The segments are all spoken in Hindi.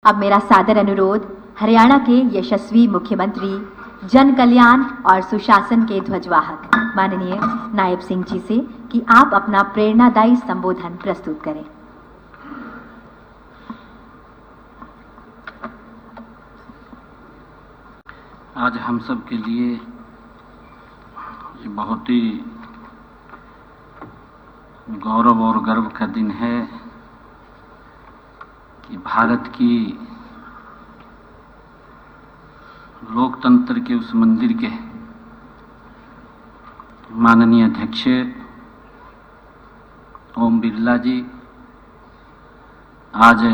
अब मेरा सादर अनुरोध हरियाणा के यशस्वी मुख्यमंत्री, जन कल्याण और सुशासन के ध्वजवाहक माननीय नायब सिंह जी से कि आप अपना प्रेरणादायी संबोधन प्रस्तुत करें। आज हम सब के लिए ये बहुत ही गौरव और गर्व का दिन है कि भारत की लोकतंत्र के उस मंदिर के माननीय अध्यक्ष ओम बिरला जी आज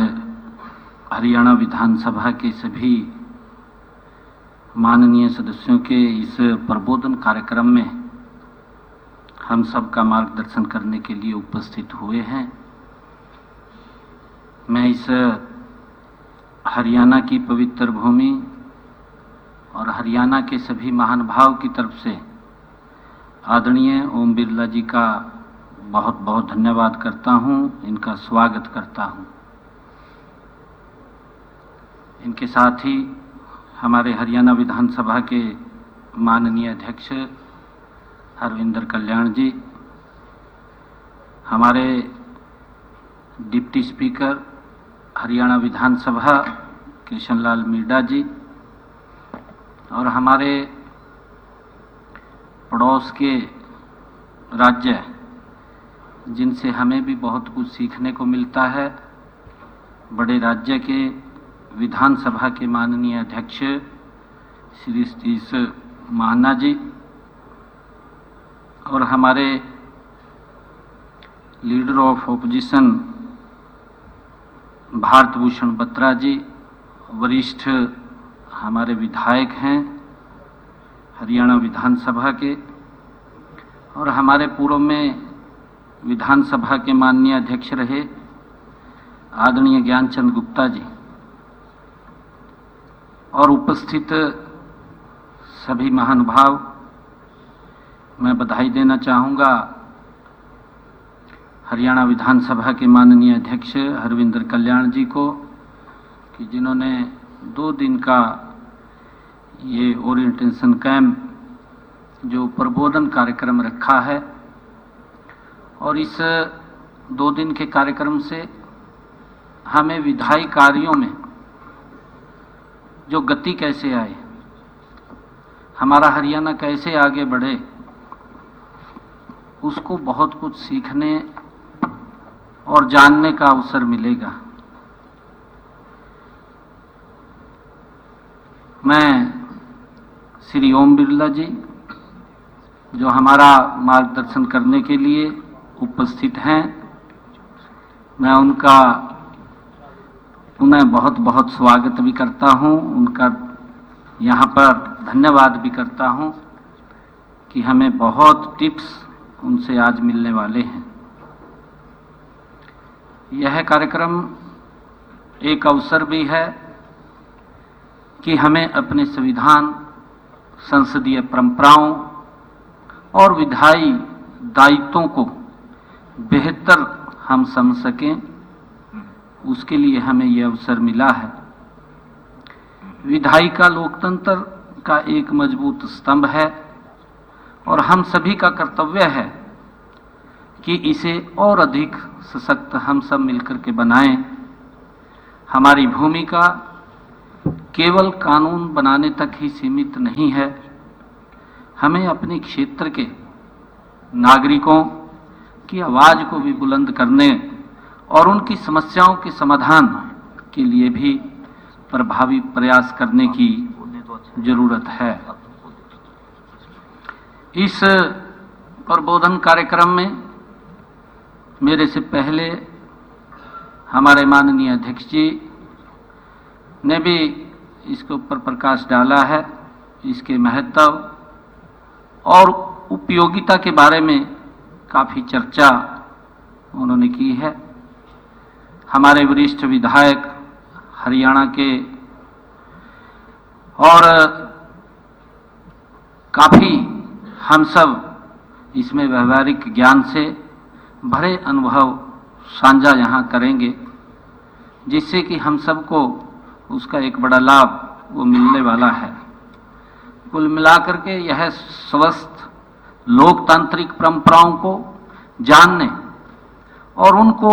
हरियाणा विधानसभा के सभी माननीय सदस्यों के इस प्रबोधन कार्यक्रम में हम सब का मार्गदर्शन करने के लिए उपस्थित हुए हैं। मैं इस हरियाणा की पवित्र भूमि और हरियाणा के सभी महानुभाव की तरफ से आदरणीय ओम बिरला जी का बहुत बहुत धन्यवाद करता हूं, इनका स्वागत करता हूं। इनके साथ ही हमारे हरियाणा विधानसभा के माननीय अध्यक्ष हरविंदर कल्याण जी, हमारे डिप्टी स्पीकर हरियाणा विधानसभा कृष्णलाल मीणा जी और हमारे पड़ोस के राज्य जिनसे हमें भी बहुत कुछ सीखने को मिलता है, बड़े राज्य के विधानसभा के माननीय अध्यक्ष श्री सतीश महाना जी और हमारे leader of opposition Bharat Bhushan Batra ji, वरिष्ठ हमारे विधायक हैं हरियाणा विधानसभा के, और हमारे पूर्व में विधानसभा के माननीय अध्यक्ष रहे आदरणीय ज्ञानचंद गुप्ता जी, और उपस्थित सभी महानुभाव, मैं बधाई देना चाहूँगा हरियाणा विधानसभा के माननीय अध्यक्ष हरविंदर कल्याण जी को कि जिन्होंने 2 दिन का ये ओरिएंटेशन कैंप जो प्रबोधन कार्यक्रम रखा है, और इस 2 दिन के कार्यक्रम से हमें विधायी कार्यों में जो गति कैसे आए, हमारा हरियाणा कैसे आगे बढ़े, उसको बहुत कुछ सीखने और जानने का अवसर मिलेगा। मैं श्री ओम बिरला जी जो हमारा मार्गदर्शन करने के लिए उपस्थित हैं, मैं उनका पुनः बहुत बहुत स्वागत भी करता हूं, उनका यहाँ पर धन्यवाद भी करता हूं कि हमें बहुत टिप्स उनसे आज मिलने वाले हैं। यह कार्यक्रम एक अवसर भी है कि हमें अपने संविधान, संसदीय परंपराओं और विधायी दायित्वों को बेहतर हम समझ सकें, उसके लिए हमें यह अवसर मिला है। विधायिका लोकतंत्र का एक मजबूत स्तंभ है और हम सभी का कर्तव्य है कि इसे और अधिक सशक्त हम सब मिलकर के बनाएं। हमारी भूमिका केवल कानून बनाने तक ही सीमित नहीं है, हमें अपने क्षेत्र के नागरिकों की आवाज को भी बुलंद करने और उनकी समस्याओं के समाधान के लिए भी प्रभावी प्रयास करने की जरूरत है। इस प्रबोधन कार्यक्रम में मेरे से पहले हमारे माननीय अध्यक्ष जी ने भी इसके ऊपर प्रकाश डाला है, इसके महत्व और उपयोगिता के बारे में काफ़ी चर्चा उन्होंने की है। हमारे वरिष्ठ विधायक हरियाणा के और काफ़ी हम सब इसमें व्यवहारिक ज्ञान से भरे अनुभव साझा यहाँ करेंगे, जिससे कि हम सबको उसका एक बड़ा लाभ वो मिलने वाला है। कुल मिलाकर के यह स्वस्थ लोकतांत्रिक परंपराओं को जानने और उनको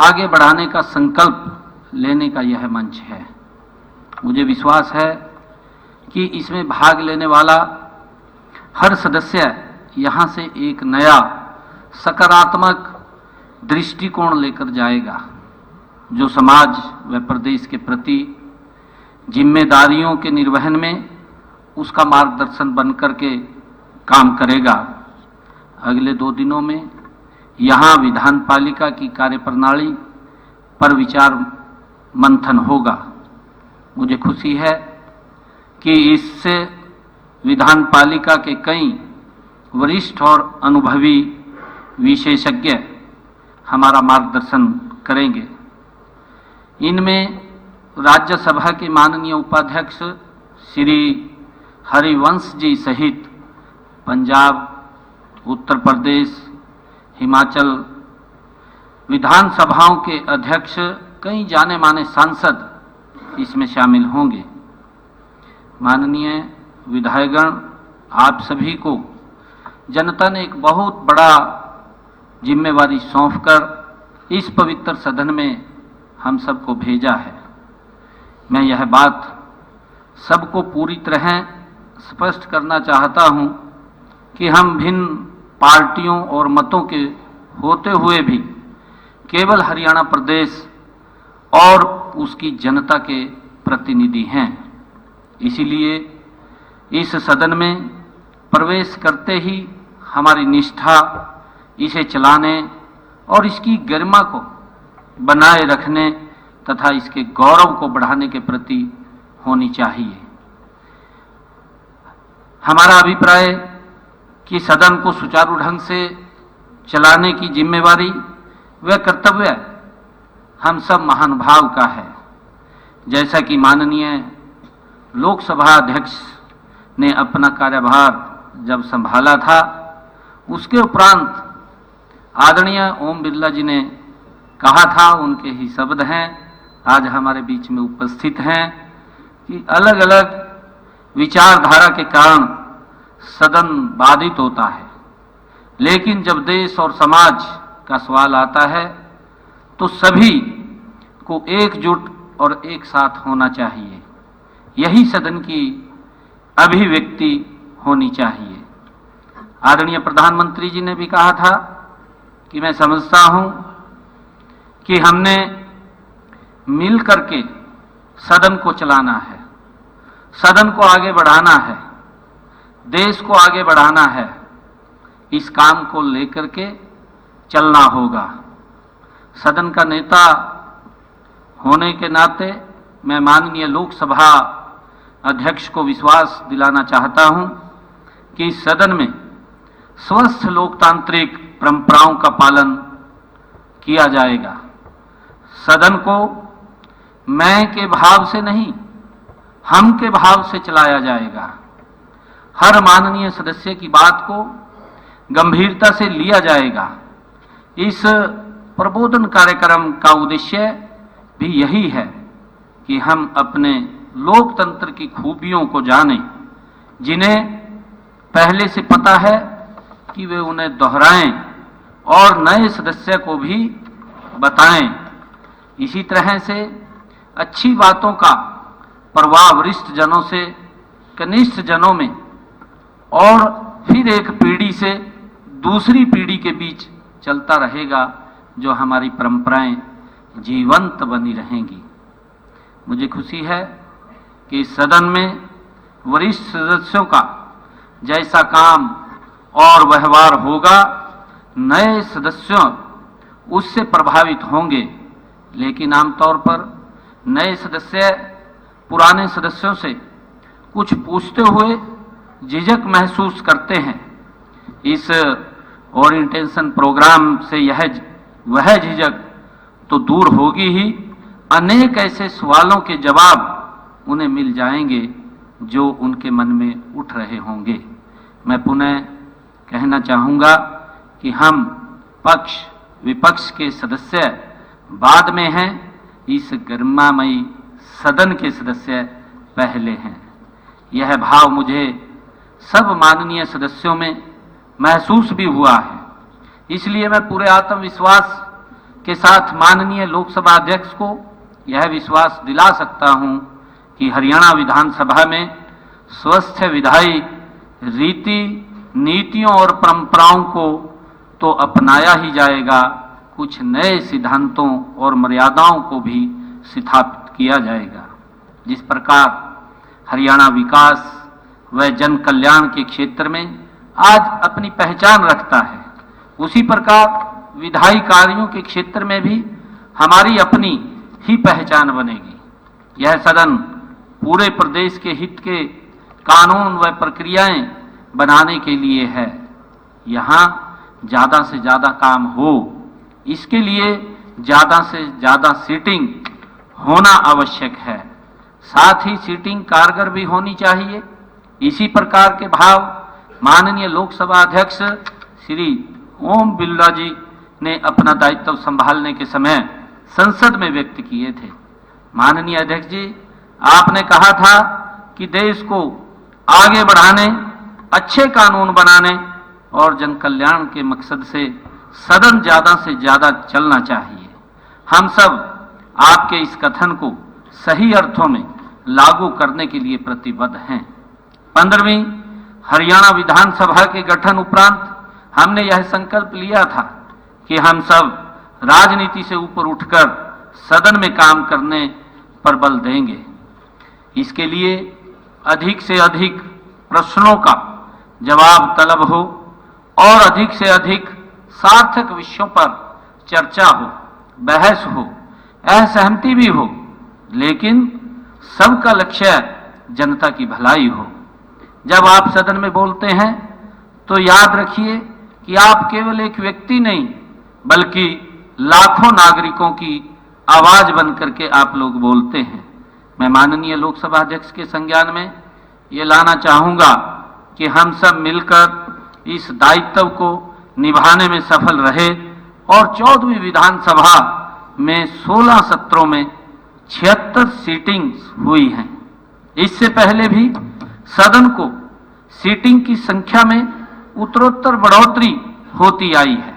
आगे बढ़ाने का संकल्प लेने का यह मंच है। मुझे विश्वास है कि इसमें भाग लेने वाला हर सदस्य यहाँ से एक नया सकारात्मक दृष्टिकोण लेकर जाएगा, जो समाज व प्रदेश के प्रति जिम्मेदारियों के निर्वहन में उसका मार्गदर्शन बनकर के काम करेगा। अगले 2 दिनों में यहाँ विधान पालिका की कार्यप्रणाली पर विचार मंथन होगा। मुझे खुशी है कि इससे विधान पालिका के कई वरिष्ठ और अनुभवी विशेषज्ञ हमारा मार्गदर्शन करेंगे। इनमें राज्यसभा के माननीय उपाध्यक्ष श्री हरिवंश जी सहित पंजाब, उत्तर प्रदेश, हिमाचल विधानसभाओं के अध्यक्ष, कई जाने माने सांसद इसमें शामिल होंगे। माननीय विधायकगण, आप सभी को जनता ने एक बहुत बड़ा जिम्मेवारी सौंपकर इस पवित्र सदन में हम सबको भेजा है। मैं यह बात सबको पूरी तरह स्पष्ट करना चाहता हूं कि हम भिन्न पार्टियों और मतों के होते हुए भी केवल हरियाणा प्रदेश और उसकी जनता के प्रतिनिधि हैं। इसीलिए इस सदन में प्रवेश करते ही हमारी निष्ठा इसे चलाने और इसकी गरिमा को बनाए रखने तथा इसके गौरव को बढ़ाने के प्रति होनी चाहिए। हमारा अभिप्राय कि सदन को सुचारू ढंग से चलाने की जिम्मेवारी व कर्तव्य हम सब महानुभाव का है। जैसा कि माननीय लोकसभा अध्यक्ष ने अपना कार्यभार जब संभाला था, उसके उपरांत आदरणीय ओम बिरला जी ने कहा था, उनके ही शब्द हैं, आज हमारे बीच में उपस्थित हैं, कि अलग अलग विचारधारा के कारण सदन बाधित होता है, लेकिन जब देश और समाज का सवाल आता है तो सभी को एकजुट और एक साथ होना चाहिए। यही सदन की अभिव्यक्ति होनी चाहिए। आदरणीय प्रधानमंत्री जी ने भी कहा था कि मैं समझता हूं कि हमने मिल करके सदन को चलाना है, सदन को आगे बढ़ाना है, देश को आगे बढ़ाना है। इस काम को लेकर के चलना होगा। सदन का नेता होने के नाते मैं माननीय लोकसभा अध्यक्ष को विश्वास दिलाना चाहता हूं कि इस सदन में स्वस्थ लोकतांत्रिक परंपराओं का पालन किया जाएगा। सदन को मैं के भाव से नहीं, हम के भाव से चलाया जाएगा। हर माननीय सदस्य की बात को गंभीरता से लिया जाएगा। इस प्रबोधन कार्यक्रम का उद्देश्य भी यही है कि हम अपने लोकतंत्र की खूबियों को जानें, जिन्हें पहले से पता है कि वे उन्हें दोहराएं और नए सदस्य को भी बताएं। इसी तरह से अच्छी बातों का प्रवाह वरिष्ठ जनों से कनिष्ठ जनों में और फिर एक पीढ़ी से दूसरी पीढ़ी के बीच चलता रहेगा, जो हमारी परंपराएं जीवंत बनी रहेंगी। मुझे खुशी है कि सदन में वरिष्ठ सदस्यों का जैसा काम और व्यवहार होगा, नए सदस्यों उससे प्रभावित होंगे। लेकिन आमतौर पर नए सदस्य पुराने सदस्यों से कुछ पूछते हुए झिझक महसूस करते हैं। इस ओरिएंटेशन प्रोग्राम से वह झिझक तो दूर होगी ही, अनेक ऐसे सवालों के जवाब उन्हें मिल जाएंगे जो उनके मन में उठ रहे होंगे। मैं पुनः कहना चाहूँगा कि हम पक्ष विपक्ष के सदस्य बाद में हैं। इस गरिमामयी सदन के सदस्य पहले हैं। यह भाव मुझे सब माननीय सदस्यों में महसूस भी हुआ है। इसलिए मैं पूरे आत्मविश्वास के साथ माननीय लोकसभा अध्यक्ष को यह विश्वास दिला सकता हूं कि हरियाणा विधानसभा में स्वस्थ विधायी रीति, नीतियों और परंपराओं को तो अपनाया ही जाएगा, कुछ नए सिद्धांतों और मर्यादाओं को भी स्थापित किया जाएगा। जिस प्रकार हरियाणा विकास व जन कल्याण के क्षेत्र में आज अपनी पहचान रखता है, उसी प्रकार विधायी कार्यों के क्षेत्र में भी हमारी अपनी ही पहचान बनेगी। यह सदन पूरे प्रदेश के हित के कानून व प्रक्रियाएं बनाने के लिए है। यहाँ ज़्यादा से ज़्यादा काम हो, इसके लिए ज़्यादा से ज़्यादा सीटिंग होना आवश्यक है। साथ ही सीटिंग कारगर भी होनी चाहिए। इसी प्रकार के भाव माननीय लोकसभा अध्यक्ष श्री ओम बिरला जी ने अपना दायित्व संभालने के समय संसद में व्यक्त किए थे। माननीय अध्यक्ष जी, आपने कहा था कि देश को आगे बढ़ाने, अच्छे कानून बनाने और जन कल्याण के मकसद से सदन ज़्यादा से ज़्यादा चलना चाहिए। हम सब आपके इस कथन को सही अर्थों में लागू करने के लिए प्रतिबद्ध हैं। 15वीं हरियाणा विधानसभा के गठन उपरांत हमने यह संकल्प लिया था कि हम सब राजनीति से ऊपर उठकर सदन में काम करने पर बल देंगे। इसके लिए अधिक से अधिक प्रश्नों का जवाब तलब हो और अधिक से अधिक सार्थक विषयों पर चर्चा हो, बहस हो, असहमति भी हो, लेकिन सबका लक्ष्य जनता की भलाई हो। जब आप सदन में बोलते हैं तो याद रखिए कि आप केवल एक व्यक्ति नहीं बल्कि लाखों नागरिकों की आवाज बन करके आप लोग बोलते हैं। मैं माननीय लोकसभा अध्यक्ष के संज्ञान में ये लाना चाहूँगा कि हम सब मिलकर इस दायित्व को निभाने में सफल रहे और 14वीं विधानसभा में 16 सत्रों में 76 सीटिंग्स हुई हैं। इससे पहले भी सदन को सीटिंग की संख्या में उत्तरोत्तर बढ़ोतरी होती आई है।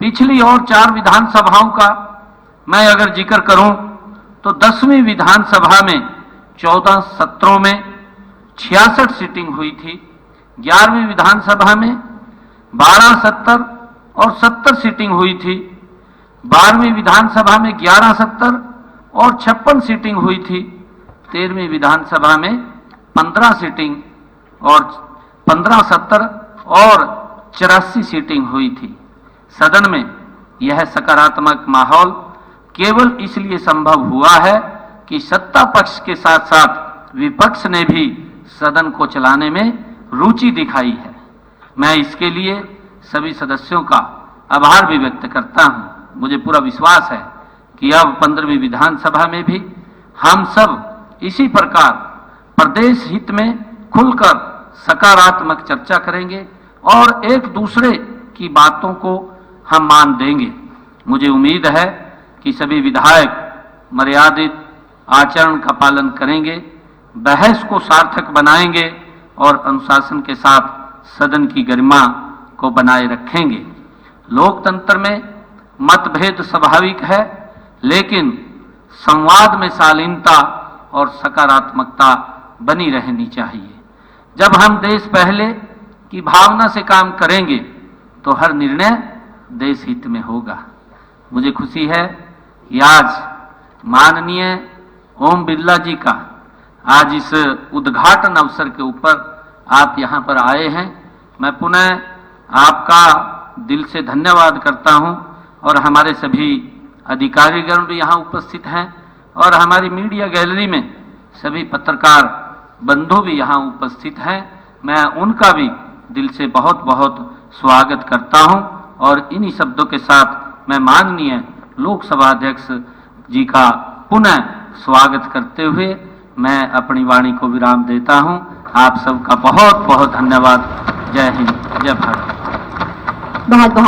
पिछली और 4 विधानसभाओं का मैं अगर जिक्र करूं तो 10वीं विधानसभा में 14 सत्रों में 66 सीटिंग हुई थी। 11वीं विधानसभा में 12 सत्र और 70 सीटिंग हुई थी। 12वीं विधानसभा में 11 सत्र और 56 सीटिंग हुई थी। 13वीं विधानसभा में 15 सीटिंग और 15 सत्र और 84 सीटिंग हुई थी। सदन में यह सकारात्मक माहौल केवल इसलिए संभव हुआ है कि सत्ता पक्ष के साथ साथ विपक्ष ने भी सदन को चलाने में रुचि दिखाई है। मैं इसके लिए सभी सदस्यों का आभार भी व्यक्त करता हूं। मुझे पूरा विश्वास है कि अब 15वीं विधानसभा में भी हम सब इसी प्रकार प्रदेश हित में खुलकर सकारात्मक चर्चा करेंगे और एक दूसरे की बातों को हम मान देंगे। मुझे उम्मीद है कि सभी विधायक मर्यादित आचरण का पालन करेंगे, बहस को सार्थक बनाएंगे और अनुशासन के साथ सदन की गरिमा को बनाए रखेंगे। लोकतंत्र में मतभेद स्वाभाविक है, लेकिन संवाद में शालीनता और सकारात्मकता बनी रहनी चाहिए। जब हम देश पहले की भावना से काम करेंगे तो हर निर्णय देश हित में होगा। मुझे खुशी है कि आज माननीय ओम बिरला जी का आज इस उद्घाटन अवसर के ऊपर आप यहाँ पर आए हैं। मैं पुनः आपका दिल से धन्यवाद करता हूँ और हमारे सभी अधिकारीगण भी यहाँ उपस्थित हैं और हमारी मीडिया गैलरी में सभी पत्रकार बंधु भी यहाँ उपस्थित हैं। मैं उनका भी दिल से बहुत बहुत स्वागत करता हूँ और इन्हीं शब्दों के साथ मैं माननीय लोकसभा अध्यक्ष जी का पुनः स्वागत करते हुए मैं अपनी वाणी को विराम देता हूँ। आप सबका बहुत बहुत धन्यवाद। जय हिंद, जय भारत। बहुत बहुत